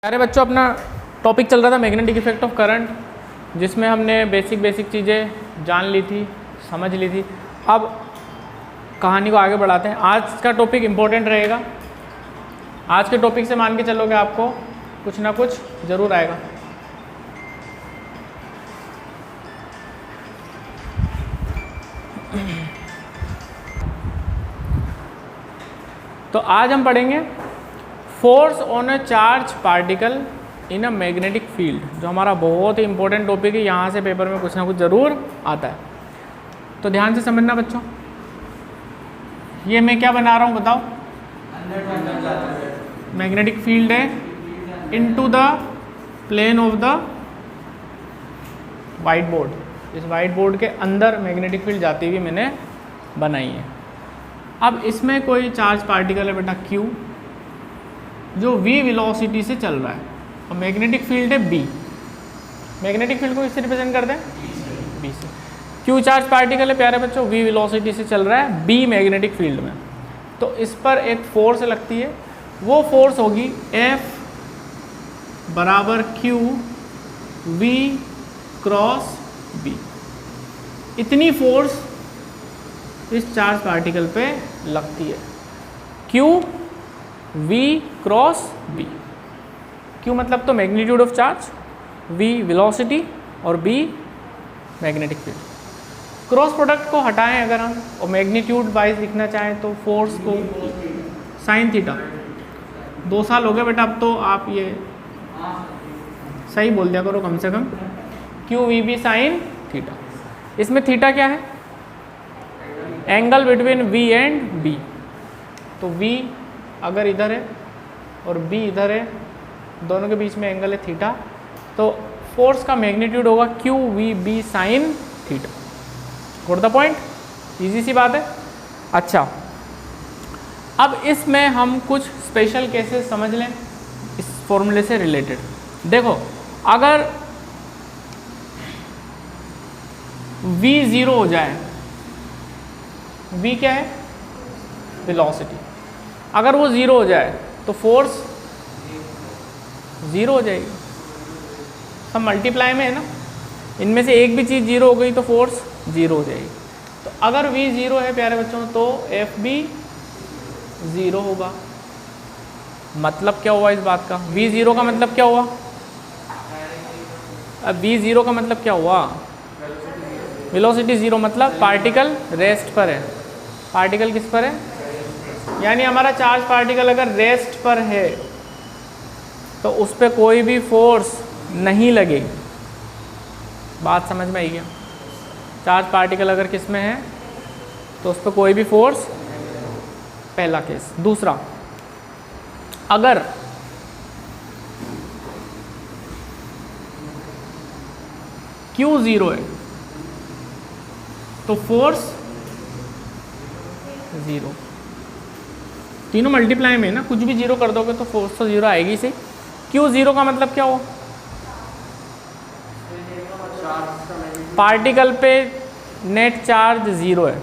अरे बच्चों, अपना टॉपिक चल रहा था मैग्नेटिक इफेक्ट ऑफ करंट, जिसमें हमने बेसिक चीज़ें जान ली थी, समझ ली थी। अब कहानी को आगे बढ़ाते हैं। आज का टॉपिक इम्पोर्टेंट रहेगा। आज के टॉपिक से मान के चलोगे आपको कुछ ना कुछ ज़रूर आएगा। तो आज हम पढ़ेंगे force on a charge particle in a magnetic field, जो हमारा बहुत ही इंपॉर्टेंट टॉपिक है। यहाँ से पेपर में कुछ ना कुछ ज़रूर आता है, तो ध्यान से समझना बच्चों। ये मैं क्या बना रहा हूँ बताओ? मैग्नेटिक फील्ड है into the plane of the whiteboard. इस वाइट बोर्ड के अंदर मैग्नेटिक फील्ड जाती हुई मैंने बनाई है। अब इसमें कोई चार्ज पार्टिकल है बेटा Q, जो v वेलोसिटी से चल रहा है, और मैग्नेटिक फील्ड है B। मैग्नेटिक फील्ड को इससे रिप्रेजेंट करते हैं B से। Q चार्ज पार्टिकल है प्यारे बच्चों, v वेलोसिटी से चल रहा है B मैग्नेटिक फील्ड में। तो इस पर एक फोर्स लगती है, वो फोर्स होगी F बराबर Q v क्रॉस B। इतनी फोर्स इस चार्ज पार्टिकल पे लगती है, Q v cross B। Q मतलब तो magnitude of charge, v velocity और B magnetic field. Cross product को हटाएं अगर हम और मैग्नीट्यूड वाइज लिखना चाहें तो फोर्स को साइन थीटा। 2 साल हो गए बेटा, अब तो आप ये सही बोल दिया करो कम से कम। Q v B sine theta. इसमें थीटा क्या है? Angle between V and B। तो V अगर इधर है और B इधर है, दोनों के बीच में एंगल है थीटा, तो फोर्स का मैग्नीट्यूड होगा Q v B sine theta. Good the point, easy सी बात है। अच्छा, अब इसमें हम कुछ स्पेशल केसेस समझ लें इस फॉर्मूले से रिलेटेड। देखो, अगर v 0 हो जाए, v क्या है? वेलोसिटी। अगर वो 0 हो जाए तो फोर्स 0 हो जाएगी। सब मल्टीप्लाई में है ना, इनमें से एक भी चीज़ 0 हो गई तो फोर्स 0 हो जाएगी। तो अगर v 0 है प्यारे बच्चों, तो F भी 0 होगा। मतलब क्या हुआ इस बात का? v 0 का मतलब क्या हुआ? अब v 0 का मतलब क्या हुआ? वेलोसिटी 0, मतलब पार्टिकल रेस्ट पर है। पार्टिकल किस पर है? यानी हमारा चार्ज पार्टिकल अगर रेस्ट पर है तो उस पर कोई भी फोर्स नहीं लगेगी। बात समझ में आई क्या? चार्ज पार्टिकल अगर किस में है तो उस पर कोई भी फोर्स, पहला केस। दूसरा, अगर Q 0 है तो फोर्स 0। तीनों मल्टीप्लाई में ना, कुछ भी 0 कर दोगे तो फोर्स तो 0 आएगी सही। Q 0 का मतलब क्या हुआ? पार्टिकल पे नेट चार्ज 0 है।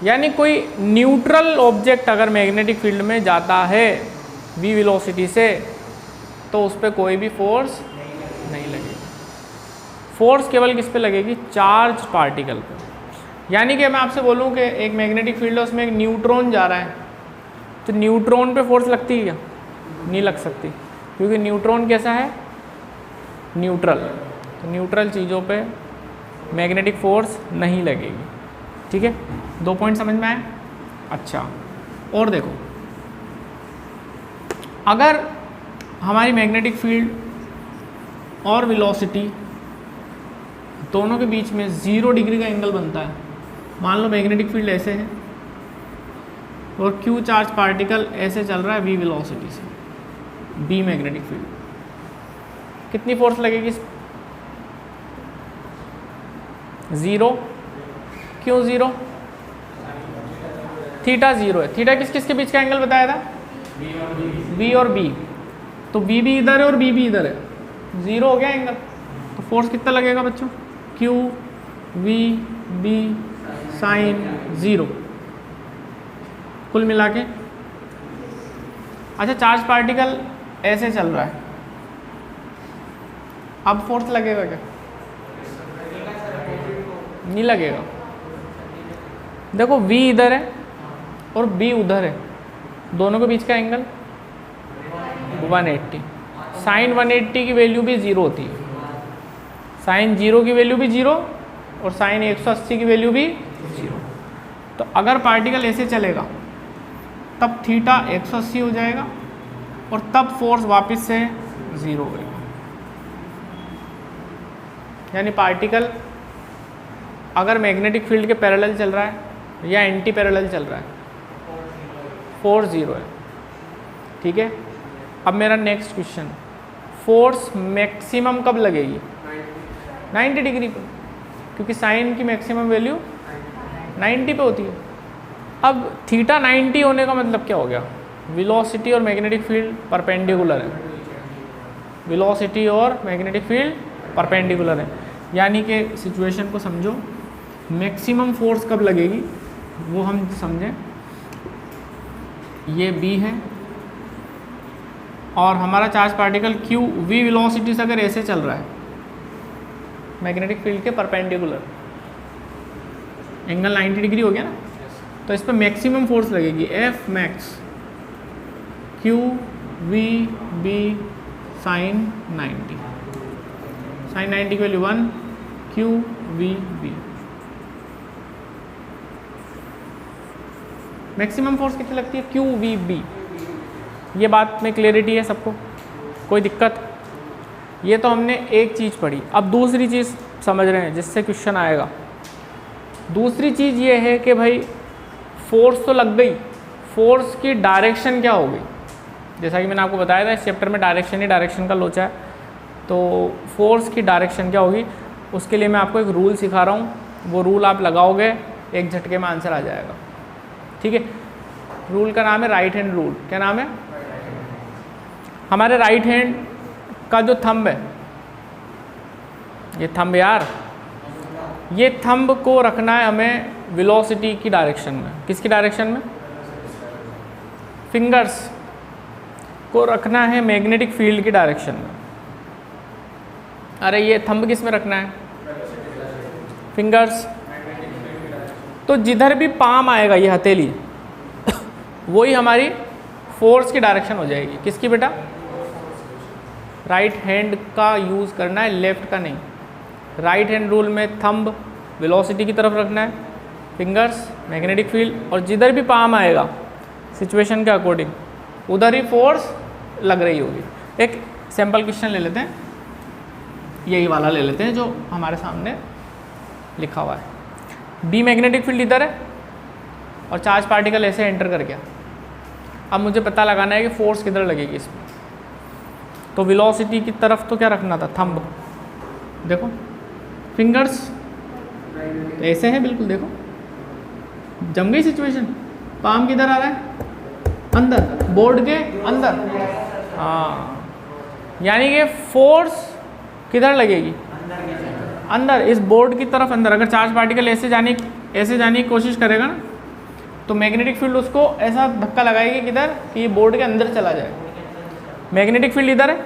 यानी कोई न्यूट्रल ऑब्जेक्ट अगर मैग्नेटिक फील्ड में जाता है v वेलोसिटी से, तो उस पर कोई भी फोर्स नहीं लगेगी। फोर्स केवल किस पे लगेगी? चार्ज पार्टिकल पे। यानी कि मैं आपसे बोलूं कि एक मैग्नेटिक फील्ड है, उसमें एक न्यूट्रॉन जा रहा है, तो न्यूट्रॉन पे फोर्स लगती है क्या? नहीं लग सकती, क्योंकि न्यूट्रॉन कैसा है? न्यूट्रल। तो न्यूट्रल चीज़ों पे मैग्नेटिक फोर्स नहीं लगेगी। ठीक है, 2 पॉइंट समझ में आए? अच्छा, और देखो, अगर हमारी मैग्नेटिक फील्ड और वेलोसिटी दोनों के बीच में 0 डिग्री का एंगल बनता है। मान लो मैग्नेटिक फील्ड ऐसे है और Q चार्ज पार्टिकल ऐसे चल रहा है v वेलोसिटी से, B मैग्नेटिक फील्ड। कितनी फोर्स लगेगी? 0। क्यों 0? थीटा 0 है। थीटा किस किस के बीच का एंगल बताया था? V और B। तो V भी इधर है और B भी इधर है, 0 हो गया एंगल। तो फोर्स कितना लगेगा बच्चों? Q v B साइन 0 कुल मिला के। अच्छा, चार्ज पार्टिकल ऐसे चल रहा है, अब फोर्स लगेगा क्या? नहीं लगेगा। देखो v इधर है और b उधर है, दोनों के बीच का एंगल 180। साइन 180 की वैल्यू भी 0 होती है, साइन 0 की वैल्यू भी 0 और साइन 180 की वैल्यू भी 0। तो अगर पार्टिकल ऐसे चलेगा तब थीटा 180 हो जाएगा और तब फोर्स वापस से 0 होगा। यानी पार्टिकल अगर मैग्नेटिक फील्ड के पैरेलल चल रहा है या एंटी पैरेलल चल रहा है, फोर्स 0 है। ठीक है, अब मेरा नेक्स्ट क्वेश्चन, फोर्स मैक्सिमम कब लगेगी? 90 डिग्री पर, क्योंकि साइन की मैक्सिमम वैल्यू 90 पे होती है। अब थीटा 90 होने का मतलब क्या हो गया? वेलोसिटी और मैग्नेटिक फील्ड परपेंडिकुलर है, वेलोसिटी और मैग्नेटिक फील्ड परपेंडिकुलर है। यानी कि सिचुएशन को समझो, मैक्सिमम फोर्स कब लगेगी वो हम समझें। ये B है और हमारा charge particle Q v velocity से अगर ऐसे चल रहा है मैग्नेटिक फील्ड के परपेंडिकुलर, एंगल 90 डिग्री हो गया ना, तो इस पर मैक्सिमम फोर्स लगेगी F max Q v B sine 90, sine 90 की value 1, Q v B। Maximum force कितनी लगती है? Q v B। ये बात में क्लैरिटी है सबको, कोई दिक्कत? ये तो हमने एक चीज़ पढ़ी। अब दूसरी चीज़ समझ रहे हैं जिससे क्वेश्चन आएगा। दूसरी चीज़ ये है कि भाई फोर्स तो लग गई, फोर्स की डायरेक्शन क्या हो गई? जैसा कि मैंने आपको बताया था इस चैप्टर में डायरेक्शन ही डायरेक्शन का लोचा है, तो फोर्स की डायरेक्शन क्या होगी उसके लिए मैं आपको एक रूल सिखा रहा हूँ। वो रूल आप लगाओगे एक झटके में आंसर आ जाएगा। ठीक है, रूल का नाम है राइट हैंड रूल। क्या नाम है? हमारे राइट हैंड का जो थंब है, ये थंब यार, ये थंब को रखना है हमें वेलोसिटी की डायरेक्शन में। किसकी डायरेक्शन में? फिंगर्स को रखना है मैग्नेटिक फील्ड की डायरेक्शन में। अरे ये थंब किस में रखना है? फिंगर्स। तो जिधर भी पाम आएगा ये हथेली वही हमारी फोर्स की डायरेक्शन हो जाएगी। किसकी बेटा? राइट हैंड का यूज़ करना है, लेफ्ट का नहीं। राइट हैंड रूल में थंब वेलोसिटी की तरफ रखना है, फिंगर्स मैग्नेटिक फील्ड, और जिधर भी पाम आएगा सिचुएशन के अकॉर्डिंग उधर ही फोर्स लग रही होगी। एक सैम्पल क्वेश्चन ले लेते हैं, यही वाला ले लेते हैं जो हमारे सामने लिखा हुआ है। बी मैग्नेटिक फील्ड इधर है और चार्ज पार्टिकल ऐसे एंटर कर गया। अब मुझे पता लगाना है कि फोर्स किधर लगेगी इसमें। तो वेलोसिटी की तरफ तो क्या रखना था? थंब। देखो फिंगर्स तो ऐसे है बिल्कुल, देखो जम गई सिचुएशन। पाम किधर आ रहा है? अंदर, बोर्ड के अंदर। हाँ, यानी कि फोर्स किधर लगेगी? अंदर, इस बोर्ड की तरफ अंदर। अगर चार्ज पार्टिकल ऐसे जाने की कोशिश करेगा ना, तो मैग्नेटिक फील्ड उसको ऐसा धक्का लगाएगी किधर कि ये बोर्ड के अंदर चला जाए। मैग्नेटिक फील्ड इधर है,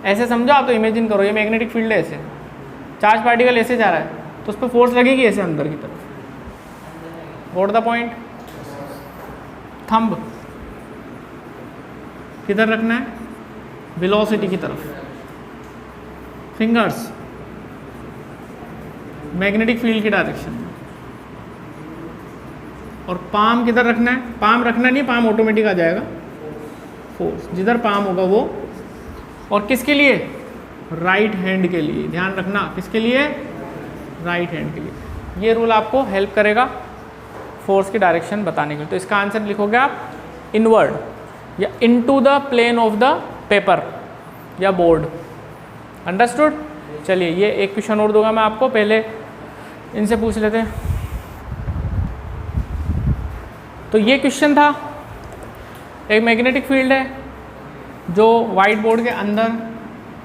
ऐसे समझो आप, तो इमेजिन करो ये मैग्नेटिक फील्ड है, ऐसे चार्ज पार्टिकल ऐसे जा रहा है तो उस पर फोर्स लगेगी ऐसे अंदर की तरफ। What the point? थंब किधर रखना है? वेलोसिटी की तरफ। फिंगर्स मैग्नेटिक फील्ड की डायरेक्शन में। और पाम किधर रखना है? पाम रखना नहीं, पाम ऑटोमेटिक आ जाएगा। फोर्स जिधर पाम होगा वो। और किसके लिए? राइट हैंड के लिए। ध्यान रखना, किसके लिए? राइट हैंड के लिए। ये रूल आपको हेल्प करेगा फोर्स की डायरेक्शन बताने के लिए। तो इसका आंसर लिखोगे आप इनवर्ड या into the plane of the paper या बोर्ड। अंडरस्टूड? चलिए ये एक क्वेश्चन और दूंगा मैं आपको, पहले इनसे पूछ लेते हैं। तो ये क्वेश्चन था, एक मैग्नेटिक फील्ड है जो वाइट बोर्ड के अंदर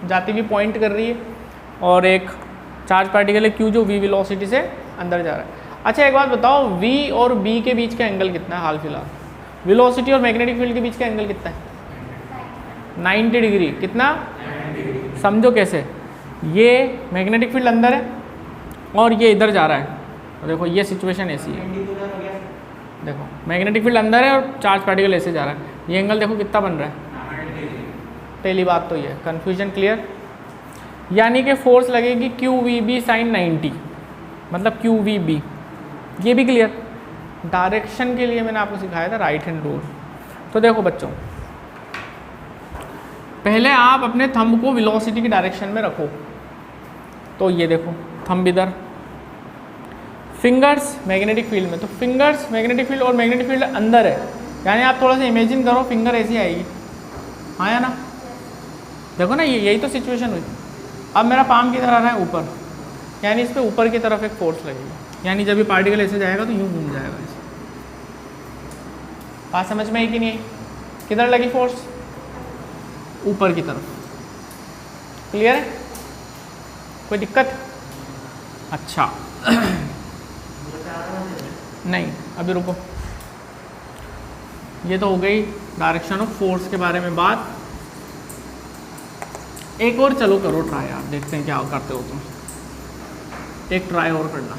जाती हुई पॉइंट कर रही है, और एक चार्ज पार्टिकल है Q जो v वेलोसिटी से अंदर जा रहा है। अच्छा एक बात बताओ, v और b के बीच का एंगल कितना है हाल फिलहाल? वेलोसिटी और मैग्नेटिक फील्ड के बीच का एंगल कितना है? 90 डिग्री। कितना? समझो कैसे, ये मैग्नेटिक फील्ड अंदर है और ये इधर जा रहा है। तो देखो ये सिचुएशन ऐसी है, देखो मैग्नेटिक फील्ड अंदर है और चार्ज पार्टिकल ऐसे जा रहा है। ये एंगल देखो कितना बन रहा है, पहली बात तो ये। Confusion clear? यानी कि फोर्स लगेगी QVB sin 90, मतलब QVB। ये भी क्लियर? डायरेक्शन के लिए मैंने आपको सिखाया था राइट हैंड रूल। तो देखो बच्चों, पहले आप अपने थंब को वेलोसिटी की डायरेक्शन में रखो। तो ये देखो थंब इधर, फिंगर्स मैग्नेटिक फील्ड में। तो फिंगर्स मैग्नेटिक फील्ड और मैग्नेटिक फील्ड अंदर है, यानी आप थोड़ा सा इमेजिन करो फिंगर ऐसी आएगी, हाँ या ना? देखो ना, यही तो सिचुएशन हुई। अब मेरा पाम किधर आ रहा है? ऊपर, यानी इस पर ऊपर की तरफ एक फोर्स लगेगी, यानी जब ये पार्टिकल ऐसे जाएगा तो यूँ घूम जाएगा ऐसे। बात समझ में आई कि नहीं आई? किधर लगी फोर्स? ऊपर की तरफ। क्लियर है? कोई दिक्कत? अच्छा नहीं, अभी रुको। ये तो हो गई डायरेक्शन ऑफ फोर्स के बारे में बात। एक और चलो करो ट्राई, आप देखते हैं क्या करते हो तुम। एक ट्राई और करना।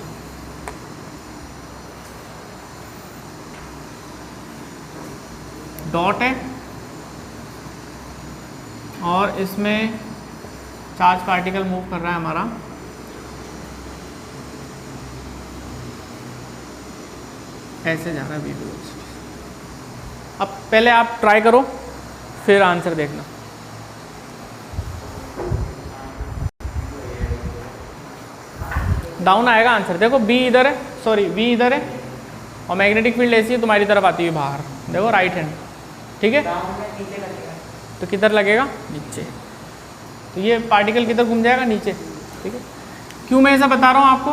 डॉट है और इसमें चार्ज पार्टिकल मूव कर रहा है हमारा। ऐसे जा रहा है वीडियो। अब पहले आप ट्राई करो, फिर आंसर देखना। डाउन आएगा आंसर। देखो बी इधर है, सॉरी वी इधर है और मैग्नेटिक फील्ड ऐसी है तुम्हारी तरफ आती हुई बाहर। देखो राइट हैंड, ठीक है? तो किधर लगेगा? नीचे। तो ये पार्टिकल किधर घूम जाएगा? नीचे, ठीक है? क्यों मैं ऐसा बता रहा हूँ आपको?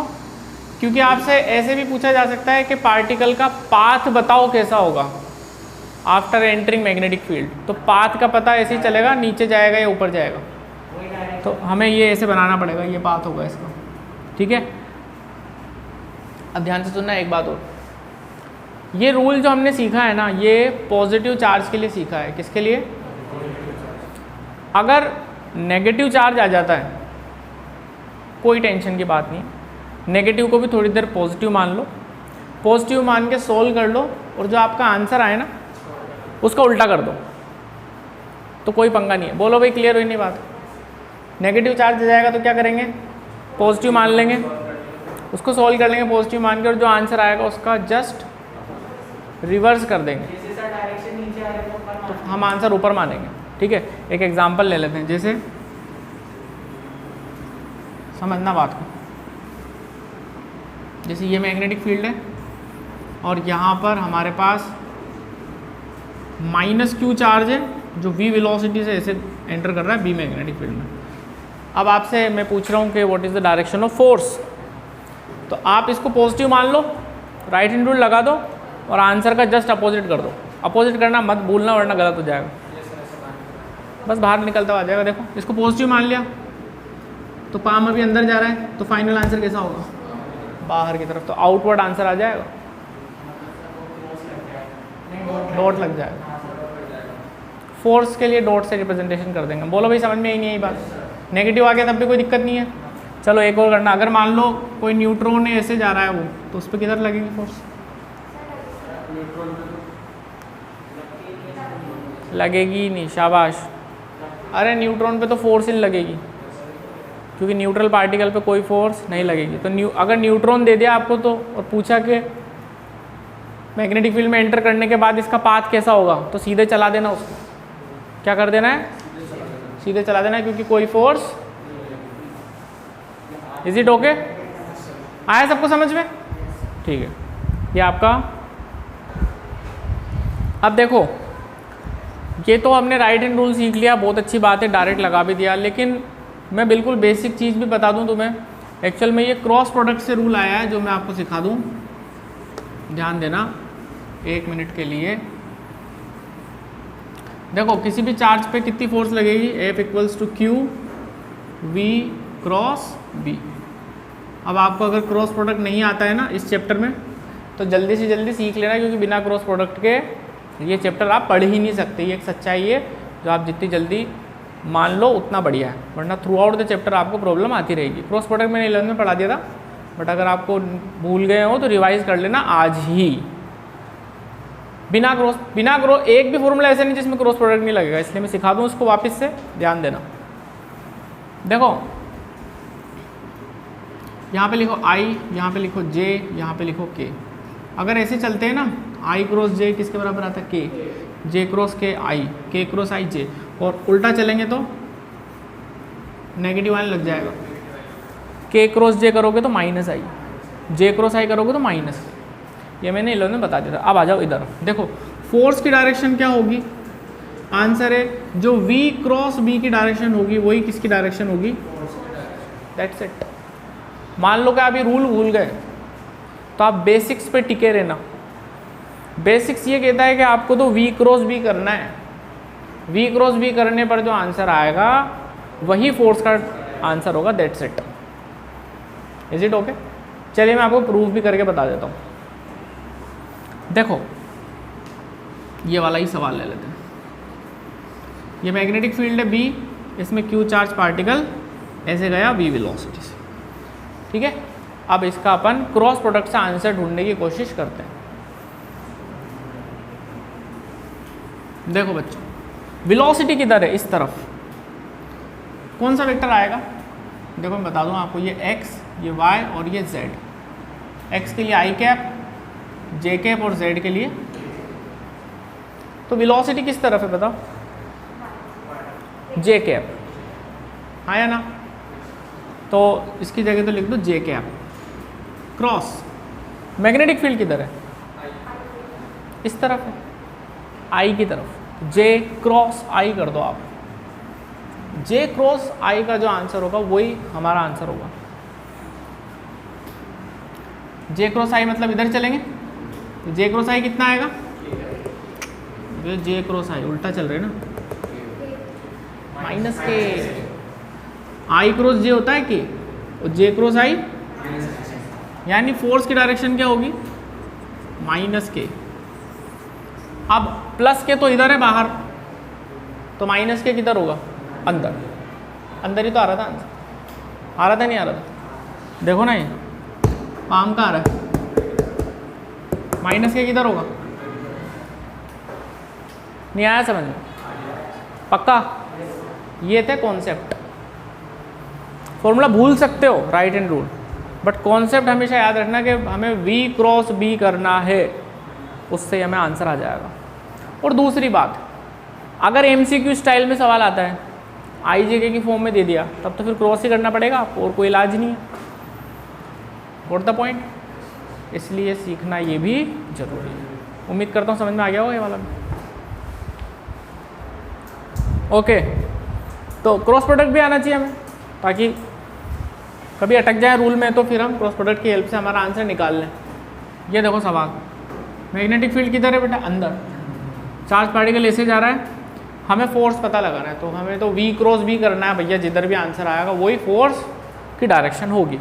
क्योंकि आपसे ऐसे भी पूछा जा सकता है कि पार्टिकल का पाथ बताओ कैसा होगा आफ्टर एंटरिंग मैग्नेटिक फील्ड। तो पाथ का पता ऐसे ही चलेगा, नीचे जाएगा या ऊपर जाएगा। तो हमें ये ऐसे बनाना पड़ेगा, ये पाथ होगा इसका, ठीक है? अब ध्यान से सुनना एक बात और, ये रूल जो हमने सीखा है ना, ये पॉजिटिव चार्ज के लिए सीखा है। किसके लिए? अगर नेगेटिव चार्ज आ जाता है कोई टेंशन की बात नहीं, नेगेटिव को भी थोड़ी देर पॉजिटिव मान लो, पॉजिटिव मान के सोल्व कर लो और जो आपका आंसर आए ना उसका उल्टा कर दो, तो कोई पंगा नहीं है। बोलो भाई, क्लियर हुई नहीं बात? नेगेटिव चार्ज आ जाएगा तो क्या करेंगे? पॉजिटिव मान लेंगे, उसको सोल्व कर लेंगे पॉजिटिव मान के, और जो आंसर आएगा उसका जस्ट रिवर्स कर देंगे, तो हम आंसर ऊपर मानेंगे, ठीक है? एक एग्जांपल ले लेते हैं, जैसे समझना बात को। जैसे ये मैग्नेटिक फील्ड है और यहाँ पर हमारे पास -q चार्ज है जो v वेलोसिटी से ऐसे एंटर कर रहा है b मैग्नेटिक फील्ड में। अब आपसे मैं पूछ रहा हूँ कि what is the direction of force. तो आप इसको पॉजिटिव मान लो, राइट हैंड रूल लगा दो और आंसर का जस्ट अपोजिट कर दो। अपोजिट करना मत भूलना वरना गलत हो जाएगा, बस बाहर निकलता हुआ आ जाएगा। देखो इसको पॉजिटिव मान लिया तो पाम अभी अंदर जा रहा है, तो फाइनल आंसर कैसा होगा? बाहर की तरफ। तो आउटवर्ड आंसर आ जाएगा, डॉट लग जाएगा। फोर्स के लिए डॉट से रिप्रेजेंटेशन कर देंगे। बोलो भाई, समझ में ही नहीं आई बात? नेगेटिव आ गया तब भी कोई दिक्कत नहीं है। चलो एक और करना। अगर मान लो कोई न्यूट्रॉन ऐसे जा रहा है वो, तो उस पर किधर लगेगी फोर्स? लगेगी नहीं, शाबाश। अरे न्यूट्रॉन पे तो फोर्स ही नहीं लगेगी, क्योंकि न्यूट्रल पार्टिकल पे कोई फोर्स नहीं लगेगी। तो अगर न्यूट्रॉन दे दिया आपको तो, और पूछा कि मैग्नेटिक फील्ड में एंटर करने के बाद इसका पाथ कैसा होगा, तो सीधे चला देना उसको। क्या कर देना है? सीधे चला देना है, क्योंकि कोई फोर्स। Is it okay? आया सबको समझ में? ठीक है, ये आपका। अब देखो, ये तो हमने राइट हैंड रूल सीख लिया, बहुत अच्छी बात है, डायरेक्ट लगा भी दिया। लेकिन मैं बिल्कुल बेसिक चीज़ भी बता दूं तुम्हें। एक्चुअल में ये क्रॉस प्रोडक्ट से रूल आया है जो मैं आपको सिखा दूं। ध्यान देना 1 मिनट के लिए। देखो किसी भी चार्ज पे कितनी फोर्स लगेगी? F = Q V cross B। अब आपको अगर क्रॉस प्रोडक्ट नहीं आता है ना इस चैप्टर में, तो जल्दी से जल्दी सीख लेना, क्योंकि बिना क्रॉस प्रोडक्ट के ये चैप्टर आप पढ़ ही नहीं सकते। ये एक सच्चाई है, जो आप जितनी जल्दी मान लो उतना बढ़िया है, वरना थ्रू आउट द चैप्टर आपको प्रॉब्लम आती रहेगी। क्रॉस प्रोडक्ट मैंने 11 में पढ़ा दिया था, बट अगर आपको भूल गए हो तो रिवाइज कर लेना आज ही। बिना क्रॉस एक भी फॉर्मूला ऐसा नहीं जिसमें क्रॉस प्रोडक्ट नहीं लगेगा, इसलिए मैं सिखा दूँ उसको वापस से, ध्यान देना। देखो यहाँ पे लिखो i, यहाँ पे लिखो j, यहाँ पे लिखो k। अगर ऐसे चलते हैं ना, i क्रॉस j किसके बराबर आता है k, j cross k i, k cross i j, और उल्टा चलेंगे तो नेगेटिव आने लग जाएगा। k क्रॉस j करोगे तो minus i, j cross i करोगे तो माइनस। ये मैंने इन लोगों ने बता दिया था। अब आ जाओ इधर, देखो फोर्स की डायरेक्शन क्या होगी, आंसर है जो v क्रॉस b की डायरेक्शन होगी वही किसकी डायरेक्शन होगी, दैट्स इट। मान लो कि आप ये रूल भूल गए तो आप बेसिक्स पे टिके रहना। बेसिक्स ये कहता है कि आपको तो v क्रॉस b करना है, v क्रॉस b करने पर जो आंसर आएगा वही फोर्स का आंसर होगा, that's it. Is it okay? चलिए मैं आपको प्रूफ भी करके बता देता हूँ। देखो ये वाला ही सवाल ले लेते हैं। ये मैग्नेटिक फील्ड है B, इसमें Q चार्ज पार्टिकल ऐसे गया V वेलोसिटी से, ठीक है। अब इसका अपन क्रॉस प्रोडक्ट से आंसर ढूंढने की कोशिश करते हैं। देखो बच्चों, वेलोसिटी किधर है, इस तरफ कौन सा वेक्टर आएगा, देखो मैं बता दूं आपको, ये x, ये y और ये z। x के लिए i कैप, j कैप और z के लिए, तो वेलोसिटी किस तरफ है बताओ, j कैप, हाँ या ना। तो इसकी जगह तो लिख दो j cap. Cross magnetic field किधर है, इस तरफ है, i की तरफ, j क्रॉस i कर दो आप। j क्रॉस i का जो आंसर होगा वही हमारा आंसर होगा। j क्रॉस i मतलब इधर चलेंगे, j क्रॉस i कितना आएगा, j क्रॉस i उल्टा चल रहे ना, माइनस के। i क्रॉस j होता है कि, और j क्रॉस i, यानी फोर्स की डायरेक्शन क्या होगी, माइनस के। अब प्लस के तो इधर है बाहर, तो माइनस के किधर होगा, अंदर। अंदर ही तो आ रहा था आंसर, आ रहा था नहीं आ रहा था, देखो ना ये पाम का आ रहा है, माइनस के किधर होगा, नहीं आया समझ में, पक्का। ये थे कॉन्सेप्ट। फॉर्मूला भूल सकते हो, right hand rule, but concept हमेशा याद रखना कि हमें v क्रॉस b करना है, उससे हमें आंसर आ जाएगा। और दूसरी बात, अगर MCQ स्टाइल में सवाल आता है, IJK की फॉर्म में दे दिया, तब तो फिर क्रॉस ही करना पड़ेगा आपको, और कोई इलाज नहीं है। What the point? इसलिए सीखना ये भी जरूरी है। उम्मीद करता हूँ समझ में आ गया होगा ये वाला भी। ओके, तो क्रॉस प्रोडक्ट भी आना चाहिए हमें, ताकि कभी अटक जाए रूल में तो फिर हम क्रॉस प्रोडक्ट की हेल्प से हमारा आंसर निकाल लें। ये देखो सवाल, मैग्नेटिक फील्ड किधर है बेटा, अंदर। चार्ज पार्टिकल ऐसे जा रहा है, हमें फोर्स पता लगाना है, तो हमें तो v क्रॉस b करना है भैया, जिधर भी आंसर आएगा वही फोर्स की डायरेक्शन होगी,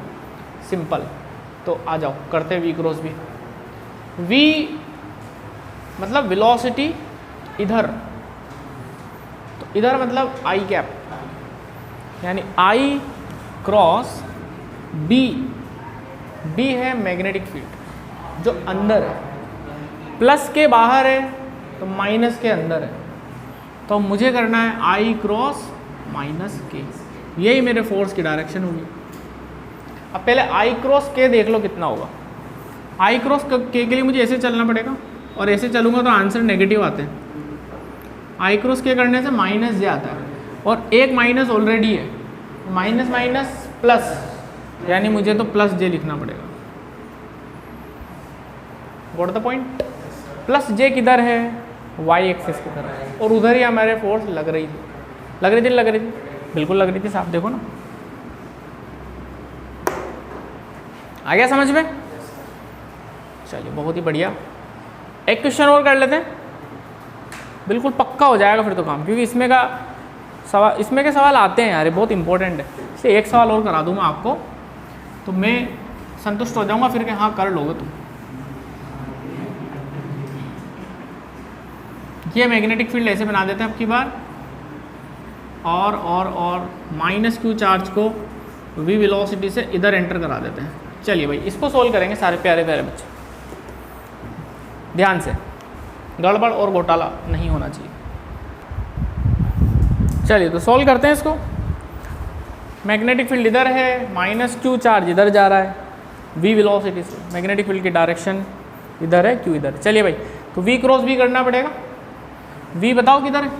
सिंपल। तो आ जाओ करते हैं v क्रॉस b। v मतलब वेलोसिटी इधर, तो इधर मतलब i कैप, यानी i क्रॉस b। b है मैग्नेटिक फील्ड जो अंदर है, प्लस के बाहर है तो माइनस के अंदर है, तो मुझे करना है i क्रॉस माइनस k, यही मेरे फोर्स की डायरेक्शन होगी। अब पहले i क्रॉस k देख लो कितना होगा। i क्रॉस k के लिए मुझे ऐसे चलना पड़ेगा, और ऐसे चलूँगा तो आंसर नेगेटिव आते हैं। i क्रॉस k करने से माइनस j आता है, और एक माइनस ऑलरेडी है, माइनस माइनस प्लस, यानी मुझे तो प्लस j लिखना पड़ेगा। What the point? Plus j किधर है, y एक्सिस की तरफ, और उधर ही हमारे फोर्स लग रही थी, लग रही थी, बिल्कुल लग रही थी, साफ देखो ना। आ गया समझ में? चलिए बहुत ही बढ़िया। एक क्वेश्चन और कर लेते हैं, बिल्कुल पक्का हो जाएगा फिर तो काम, क्योंकि इसमें के सवाल आते हैं यार, बहुत इंपॉर्टेंट है। इसलिए एक सवाल और करा दूँ मैं आपको, तो मैं संतुष्ट हो जाऊँगा फिर कि हाँ कर लोगे तुम। ये मैग्नेटिक फील्ड ऐसे बना देते हैं अब की बार, और माइनस क्यू चार्ज को v वेलोसिटी से इधर एंटर करा देते हैं। चलिए भाई इसको सोल्व करेंगे सारे प्यारे प्यारे बच्चे, ध्यान से, गड़बड़ और घोटाला नहीं होना चाहिए। चलिए तो सोल्व करते हैं इसको। मैग्नेटिक फील्ड इधर है, माइनस क्यू चार्ज इधर जा रहा है v वेलोसिटी से, मैग्नेटिक फील्ड की डायरेक्शन इधर है, q इधर। चलिए भाई तो v क्रॉस v करना पड़ेगा। v बताओ किधर है,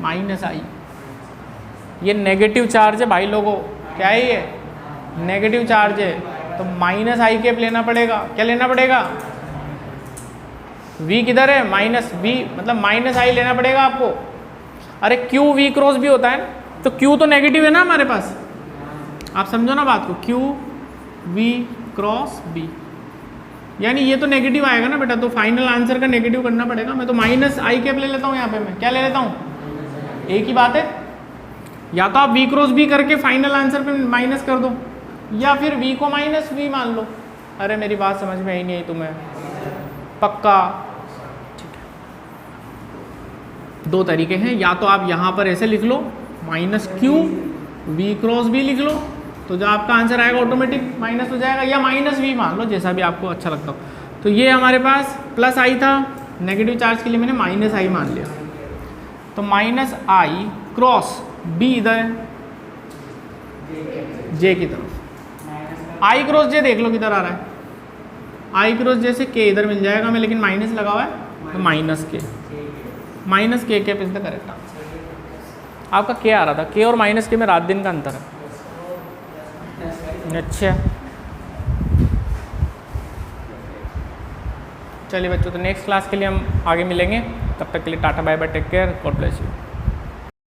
माइनस आई। ये नेगेटिव चार्ज है भाई लोगों, क्या है ये, नेगेटिव चार्ज है, तो माइनस आई कैप लेना पड़ेगा। क्या लेना पड़ेगा, v किधर है, माइनस v, मतलब माइनस आई लेना पड़ेगा आपको। अरे q v क्रॉस भी होता है ना, तो q तो नेगेटिव है ना हमारे पास, आप समझो ना बात को, q v क्रॉस b, यानी ये तो नेगेटिव आएगा ना बेटा, तो फाइनल आंसर का नेगेटिव करना पड़ेगा। मैं तो माइनस आई कैप ले लेता हूँ यहाँ पे, मैं क्या ले लेता हूँ, एक ही बात है, या तो आप v क्रॉस b करके फाइनल आंसर पे माइनस कर दो, या फिर v को माइनस v मान लो। अरे मेरी बात समझ में आई नहीं आई तुम्हें, पक्का, ठीक है। दो तरीके हैं, या तो आप यहाँ पर ऐसे लिख लो minus Q v cross b लिख लो, तो जो आपका आंसर आएगा ऑटोमेटिक माइनस हो जाएगा, या माइनस v मान लो, जैसा भी आपको अच्छा लगता हो। तो ये हमारे पास प्लस आई था, नेगेटिव चार्ज के लिए मैंने माइनस आई मान लिया, तो माइनस आई क्रॉस b इधर है j की तरफ, आई क्रॉस j देख लो किधर आ रहा है, आई क्रॉस j से k इधर मिल जाएगा हमें, लेकिन माइनस लगा हुआ है, तो minus k cap is the correct answer. आपका k आ रहा था, k और माइनस k में रात दिन का अंतर है। अच्छा चलिए बच्चों, तो नेक्स्ट क्लास के लिए हम आगे मिलेंगे, तब तक के लिए tata bye bye, take care, God bless you.